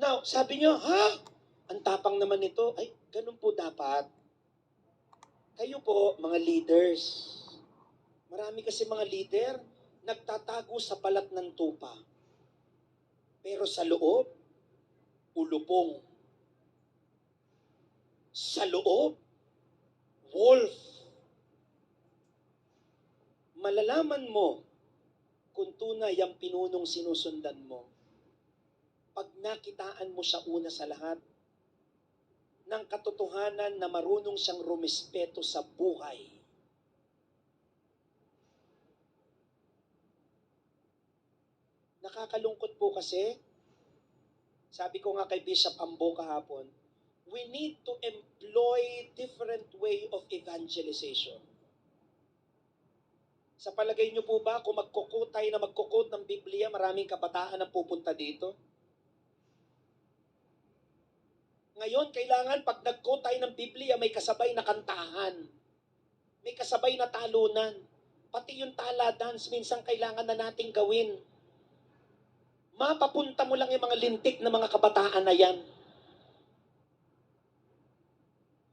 Now, sabi niyo, ha? Ang tapang naman nito. Ay, ganun po dapat. Kayo po, mga leaders. Marami kasi mga leader, nagtatago sa balat ng tupa. Pero sa loob, ulupong. Sa loob, wolf. Malalaman mo kung tunay ang pinunong sinusundan mo pag nakitaan mo siya una sa lahat ng katotohanan na marunong siyang rumispeto sa buhay. Nakakalungkot po kasi, sabi ko nga kay Bishop Ambo kahapon, we need to employ different way of evangelization. Sa palagay niyo po ba, kung magkukutay na magkukut ng Biblia, maraming kabataan ang pupunta dito? Ngayon, kailangan pag nag-quote tayo ng Biblia, may kasabay na kantahan. May kasabay na talunan. Pati yung tala dance, minsan kailangan na nating gawin. Mapapunta mo lang yung mga lintik na mga kabataan na yan.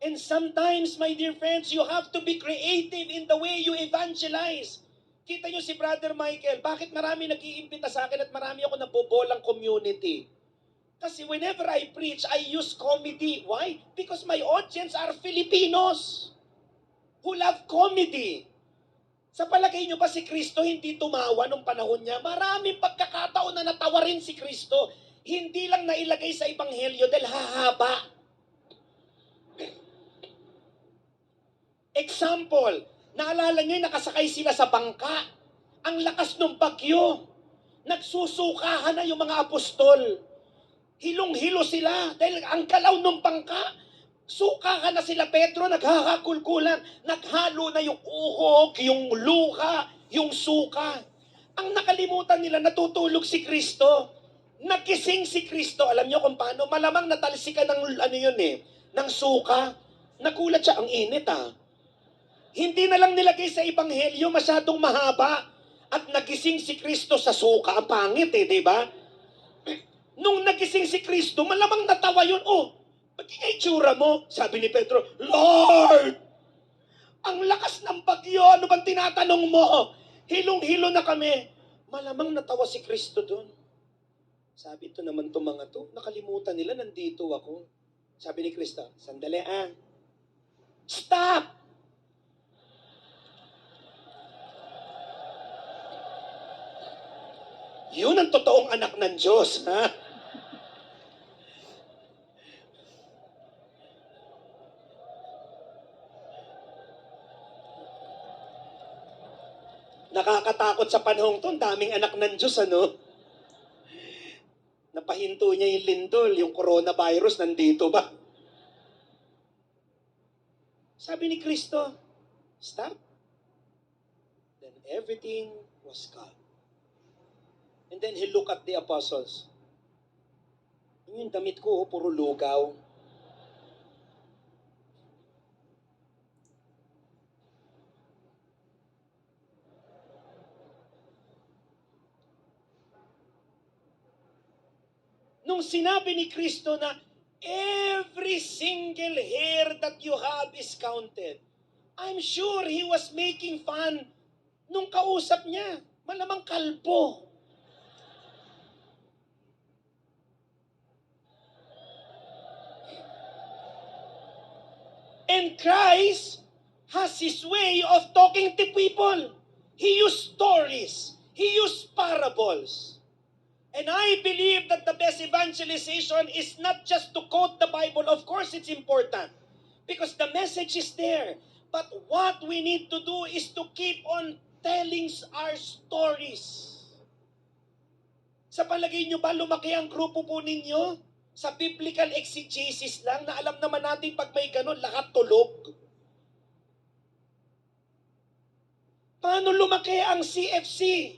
And sometimes, my dear friends, you have to be creative in the way you evangelize. Kita nyo si Brother Michael, bakit marami nag-iimbita sa akin at marami ako nabobolang community? Kasi whenever I preach, I use comedy. Why? Because my audience are Filipinos who love comedy. Sa palagay nyo ba si Kristo hindi tumawa nung panahon niya? Maraming pagkakataon na natawa rin si Kristo. Hindi lang nailagay sa Ebanghelyo dahil hahaba. Example, naalala nyo nakasakay sila sa bangka. Ang lakas ng bagyo. Nagsusukahan na yung mga apostol. Hilong-hilo sila dahil ang galaw ng bangka. Suka na sila Pedro, naghakakulkulan. Naghalo na yung uhog, yung luka, yung suka. Ang nakalimutan nila, natutulog si Kristo. Nagising si Kristo. Alam niyo kung paano? Malamang natalsikan ng ng suka. Nagulat siya, ang init Hindi na lang nilagay sa Ebanghelyo, masyadong mahaba. At nagising si Kristo sa suka. Ang pangit di ba? Nung nagising si Kristo, malamang natawa yun. Oh, ba't yung itsura mo? Sabi ni Pedro, Lord, ang lakas ng bagyo, ano bang tinatanong mo? Hilong-hilo na kami. Malamang natawa si Kristo doon. Sabi ito naman itong mga to, nakalimutan nila, nandito ako. Sabi ni Kristo, sandali Stop! Yun ang totoong anak ng Diyos, ha? Nakakatakot sa panahong to, daming anak ng Diyos, Napahinto niya yung lindol, yung coronavirus, nandito ba? Sabi ni Kristo, stop. Then everything was calm. And then he looked at the apostles. Yung damit ko, puro lugaw. Nung sinabi ni Kristo na every single hair that you have is counted, I'm sure he was making fun nung kausap niya. Malamang kalbo. And Christ has his way of talking to people. He used stories. He used parables. And I believe that the best evangelization is not just to quote the Bible. Of course, it's important because the message is there. But what we need to do is to keep on telling our stories. Sa palagay nyo ba, lumaki ang grupo po ninyo sa biblical exegesis lang na alam naman natin pag may ganun, lahat tulog? Paano lumaki ang CFC?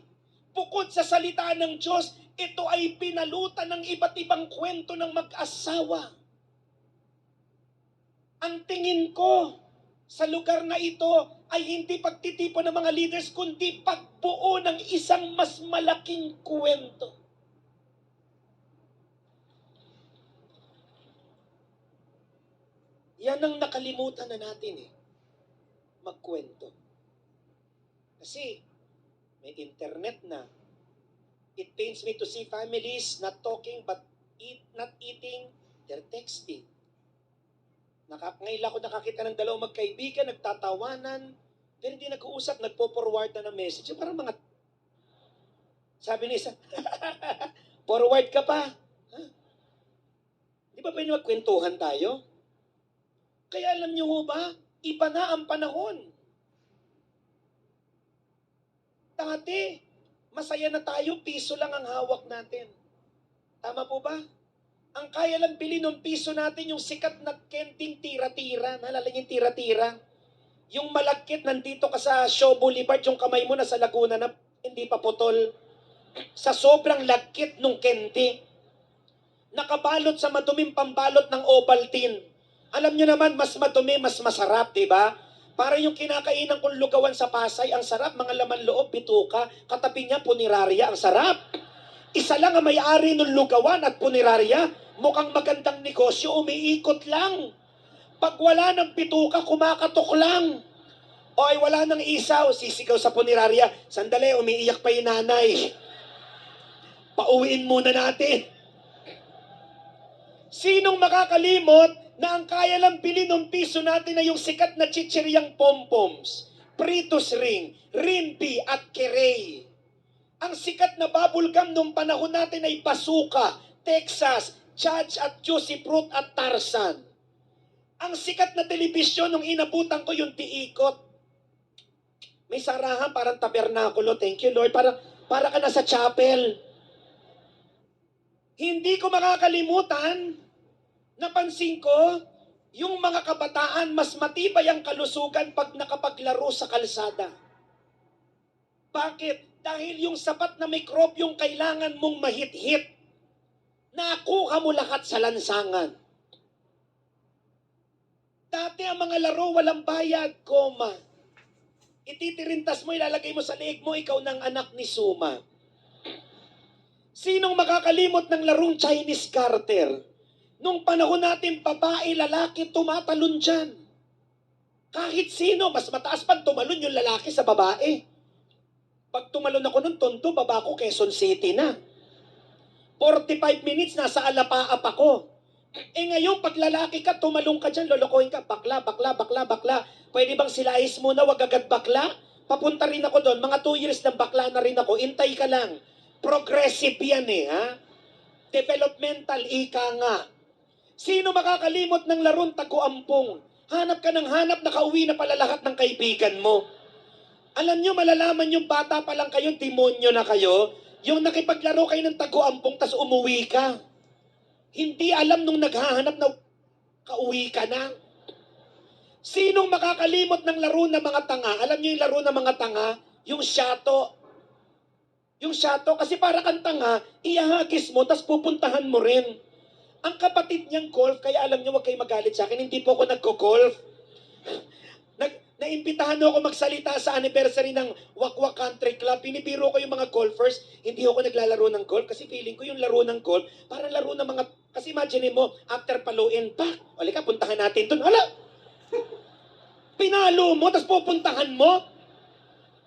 Bukod sa salita ng Diyos, ito ay pinalutan ng iba't ibang kwento ng mag-asawa. Ang tingin ko sa lugar na ito ay hindi pagtitipon ng mga leaders, kundi pagbuo ng isang mas malaking kwento. Yan ang nakalimutan na natin magkwento. Kasi may internet na. It pains me to see families not talking but not eating, they're texting. Ngayon ako nakakita ng dalawang magkaibigan, nagtatawanan, pero hindi nag-uusap, nagpo-forward na ng message. Yung parang mga, sabi ni isa, forward ka pa. Ha? Di ba pwede magkwentuhan tayo? Kaya alam niyo ho ba, iba na ang panahon. Dati, masaya na tayo, piso lang ang hawak natin. Tama po ba? Ang kaya lang bilhin ng piso natin, yung sikat na kending tira-tira. Naalala niyo yung tira-tira? Yung malagkit, nandito ka sa Shaw Boulevard, yung kamay mo nasa Laguna na hindi pa putol. Sa sobrang lagkit nung kendi. Nakabalot sa maduming pambalot ng Ovaltine. Alam niyo naman, mas madumi, mas masarap, di ba? Para yung kinakainan kong lugawan sa Pasay, ang sarap, mga laman loob, bituka, katabi niya, punirarya, ang sarap. Isa lang ang may-ari ng lugawan at punirarya, mukhang magandang negosyo, umiikot lang. Pag wala ng bituka, kumakatok lang. O ay wala ng isaw, sisigaw sa punirarya, sandali, umiiyak pa yung nanay. Pauwiin muna natin. Sinong makakalimot na ang kaya lang bilhin ng piso natin na yung sikat na chichiryang pompoms, Pritus Ring, Rimpi at Kirei. Ang sikat na bubble gum nung panahon natin ay Bazooka, Texas, Judge at Juicy Fruit at Tarzan. Ang sikat na telebisyon nung inabutan ko yung Tiikot. May sarahan parang tabernakulo, thank you Lord, para ka na sa chapel. Hindi ko makakalimutan, napansin ko, yung mga kabataan mas matibay ang kalusugan pag nakapaglaro sa kalsada. Bakit? Dahil yung sapat na mikrobyong kailangan mong mahit-hit, nakuha mo lahat sa lansangan. Dati ang mga laro walang bayad, koma. Ititirintas mo, ilalagay mo sa leeg mo, ikaw ng anak ni Suma. Sinong makakalimot ng larong Chinese Garter? Nung panahon natin, babae, lalaki, tumatalon dyan. Kahit sino, mas mataas pa tumalon yung lalaki sa babae. Pag tumalon ako ng Tondo, baba ko Quezon City na. 45 minutes, nasa Alapaap ako. Ngayon, pag lalaki ka, tumalong ka dyan, lolokohin ka, bakla, bakla, bakla, bakla. Pwede bang silais muna, wag agad bakla? Papunta rin ako doon, mga 2 years ng bakla na rin ako, intay ka lang. Progressive yan ha? Developmental, ika nga. Sino makakalimot ng larong tagu-ampong? Hanap ka ng hanap, nakauwi na pala lahat ng kaibigan mo. Alam nyo, malalaman yung bata pa lang kayo, demonyo na kayo, yung nakipaglaro kayo ng tagu-ampong, tas umuwi ka. Hindi alam nung naghahanap na kauwi ka na. Sinong makakalimot ng laro ng mga tanga? Alam nyo yung laro ng mga tanga? Yung shato. Yung shato, kasi para kang tanga, iahagis mo, tas pupuntahan mo rin. Ang kapatid niyang golf, kaya alam niyo, wag kayo magalit sa akin, hindi po ako nagko-golf. Naimbitahan ako magsalita sa anniversary ng Wakwak Country Club. Pinipiro ko yung mga golfers, hindi ako naglalaro ng golf kasi feeling ko yung laro ng golf, parang laro ng mga, kasi imagine mo, after paluin, o ka, puntahan natin dun. Hala! Pinalo mo, tapos pupuntahan mo.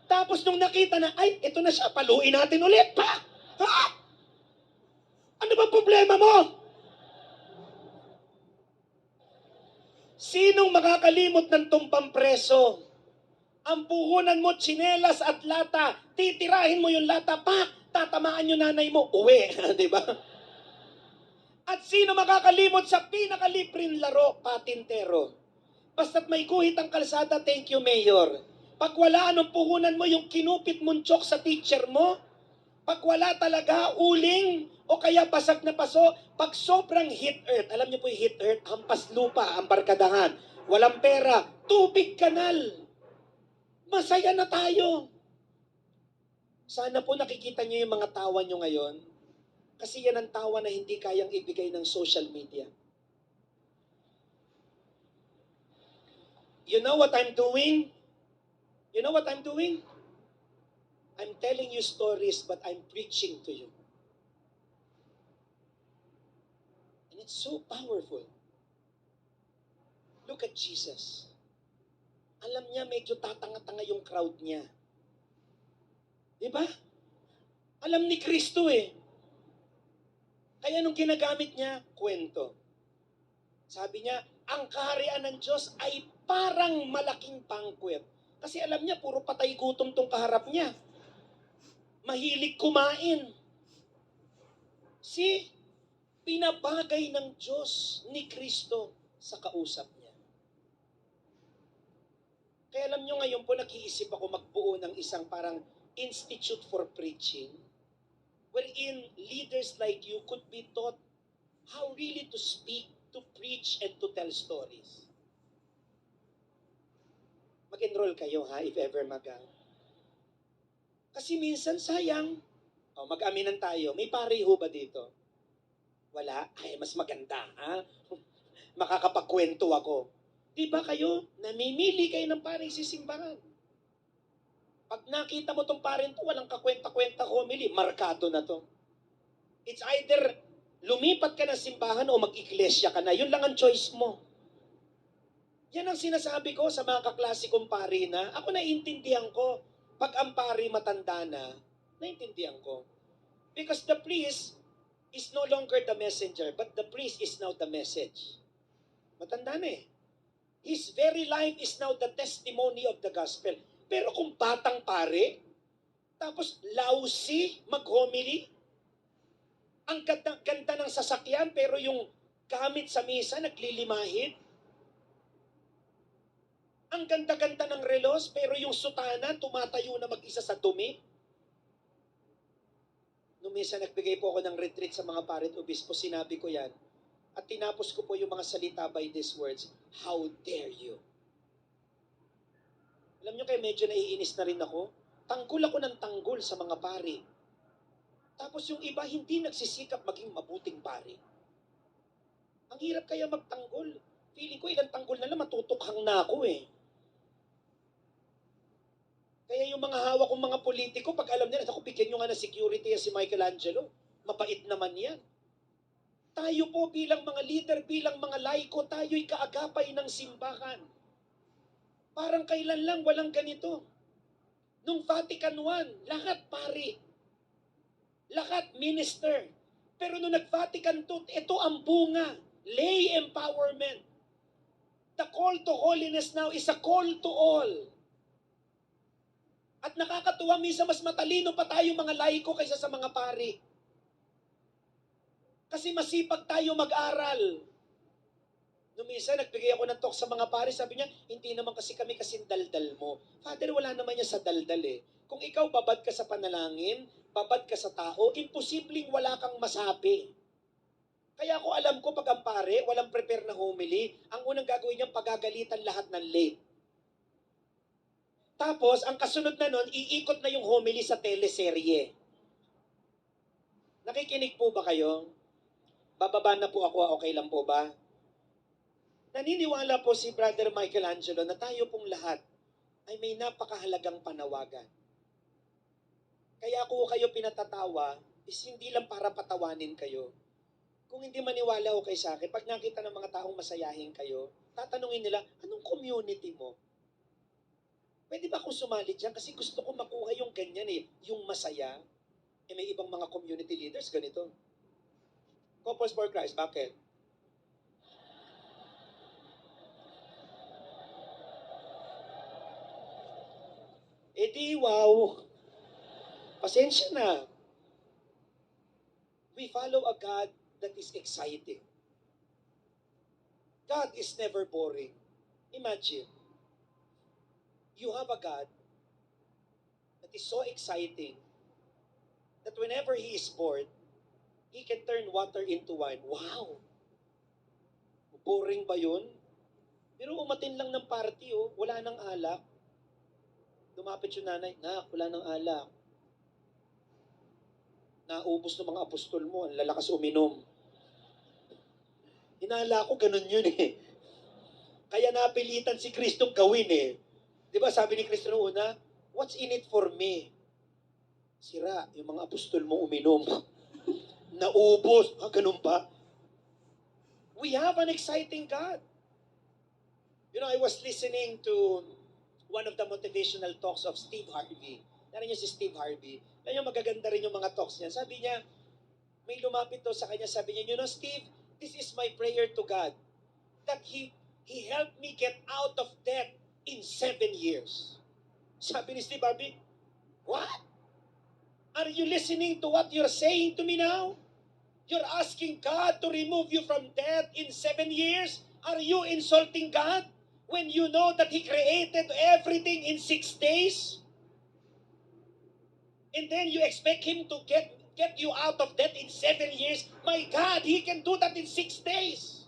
Tapos nung nakita na, ay, ito na siya, paluin natin ulit. Ha? Ano ba problema mo? Sinong makakalimot ng tumpang preso? Ang puhunan mo, tsinelas at lata. Titirahin mo yung lata, tatamaan yung nanay mo, uwi. Di ba? At sino makakalimot sa pinakalibreng laro? Patintero. Basta't may guhit ang kalsada, thank you, Mayor. Pag wala anong puhunan mo, yung kinupit mong chok sa teacher mo, pag wala talaga, uling, o kaya basag na paso, pag sobrang hit earth, alam niyo po yung hit earth, hampas lupa, ang barkadahan, walang pera, tubig kanal, masaya na tayo. Sana po nakikita niyo yung mga tawa niyo ngayon, kasi yan ang tawa na hindi kayang ibigay ng social media. You know what I'm doing? You know what I'm doing? I'm telling you stories, but I'm preaching to you. And it's so powerful. Look at Jesus. Alam niya medyo tatanga-tanga yung crowd niya. Di ba? Alam ni Kristo eh. Kaya nung ginagamit niya, kwento. Sabi niya, ang kaharian ng Diyos ay parang malaking banquet. Kasi alam niya, puro patay gutom tong kaharap niya. Mahilig kumain. Si pinabagay ng Diyos ni Kristo sa kausap niya. Kaya alam niyo ngayon po, nag-iisip ako magbuo ng isang parang institute for preaching, wherein leaders like you could be taught how really to speak, to preach, and to tell stories. Mag-enroll kayo ha, if ever magang. Kasi minsan sayang, mag-aminan tayo, may pari ho ba dito? Wala? Ay, mas maganda ha? Makakapagkwento ako. Di ba kayo, namimili kayo ng paring sisimbahan? Pag nakita mo tong parin to, walang kakwenta-kwenta homily, markado na to. It's either lumipat ka ng simbahan o mag-iglesia ka na. Yun lang ang choice mo. Yan ang sinasabi ko sa mga kaklasikong pari na ako naiintindihan ko. Pag ang pari matanda na, naiintindihan ko. Because the priest is no longer the messenger, but the priest is now the message. Matanda na eh. His very life is now the testimony of the gospel. Pero kung batang pare, tapos lousy mag-homily, ang ganda ng sasakyan, pero yung gamit sa misa, naglilimahid. Ang ganda-ganda ng relos, pero yung sutana, tumatayo na mag-isa sa dumi. Nung misa nagbigay po ako ng retreat sa mga pare at obispo, sinabi ko yan. At tinapos ko po yung mga salita by these words, how dare you? Alam nyo kayo, medyo naiinis na rin ako. Tanggol ako ng tanggol sa mga pari. Tapos yung iba, hindi nagsisikap maging mabuting pari. Ang hirap kaya magtanggol. Feeling ko ilang tanggol na lang, matutukhang na ako eh. Kaya yung mga hawak kong mga politiko, pag alam nila, ako bigyan nyo nga ng security si Michelangelo. Mapait naman yan. Tayo po bilang mga leader, bilang mga laiko, tayo'y kaagapay ng simbahan. Parang kailan lang walang ganito. Nung Vatican I, lahat pari. Lahat minister. Pero nung nag-Vatican II, ito ang bunga. Lay empowerment. The call to holiness now is a call to all. At nakakatuwa, minsan mas matalino pa tayo mga laiko kaysa sa mga pari. Kasi masipag tayo mag-aral. Nung minsan, nagbigay ako ng talk sa mga pare, sabi niya, hindi naman kasi kami kasing daldal mo. Father, wala naman niya sa daldal eh. Kung ikaw babad ka sa panalangin, babad ka sa tao, imposibleng wala kang masabi. Kaya ako alam ko pag ang pare, walang prepare na homily, ang unang gagawin niya, pagagalitan lahat ng late. Tapos, ang kasunod na nun, iikot na yung homily sa teleserye. Nakikinig po ba kayo? Bababa na po ako, okay lang po ba? Naniniwala po si Brother Michelangelo na tayo pong lahat ay may napakahalagang panawagan. Kaya ako kayo pinatatawa is hindi lang para patawanin kayo. Kung hindi maniwala o kay sa akin, pag nakita ng mga taong masayahin kayo, tatanungin nila, anong community mo? Pwede ba akong sumali dyan? Kasi gusto ko makuha yung ganyan eh, yung masaya. Eh may ibang mga community leaders ganito. Couples for Christ, bakit? Eh di, wow. Pasensya na. We follow a God that is exciting. God is never boring. Imagine, you have a God that is so exciting that whenever He is bored, He can turn water into wine. Wow! Boring ba yun? Pero umatin lang ng party, oh, wala nang alak. Lumapit yung nanay, nak, wala nang alak. Naubos ng mga apostol mo, ang lalakas uminom. Hinala ko, ganun yun eh. Kaya napilitan si Kristo gawin eh. Di ba sabi ni Kristo noong una, what's in it for me? Sira, yung mga apostol mo uminom. Naubos. Ganun ba? We have an exciting God. I was listening to one of the motivational talks of Steve Harvey. Narinig niyo si Steve Harvey. Alam niyo, magaganda rin yung mga talks niya. Sabi niya, may lumapit daw sa kanya, sabi niya, Steve, this is my prayer to God, that He helped me get out of debt in 7 years. Sabi ni Steve Harvey, what? Are you listening to what you're saying to me now? You're asking God to remove you from debt in 7 years? Are you insulting God when you know that He created everything in 6 days? And then you expect Him to get you out of debt in 7 years? My God, He can do that in 6 days.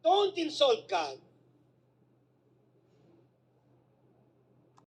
Don't insult God.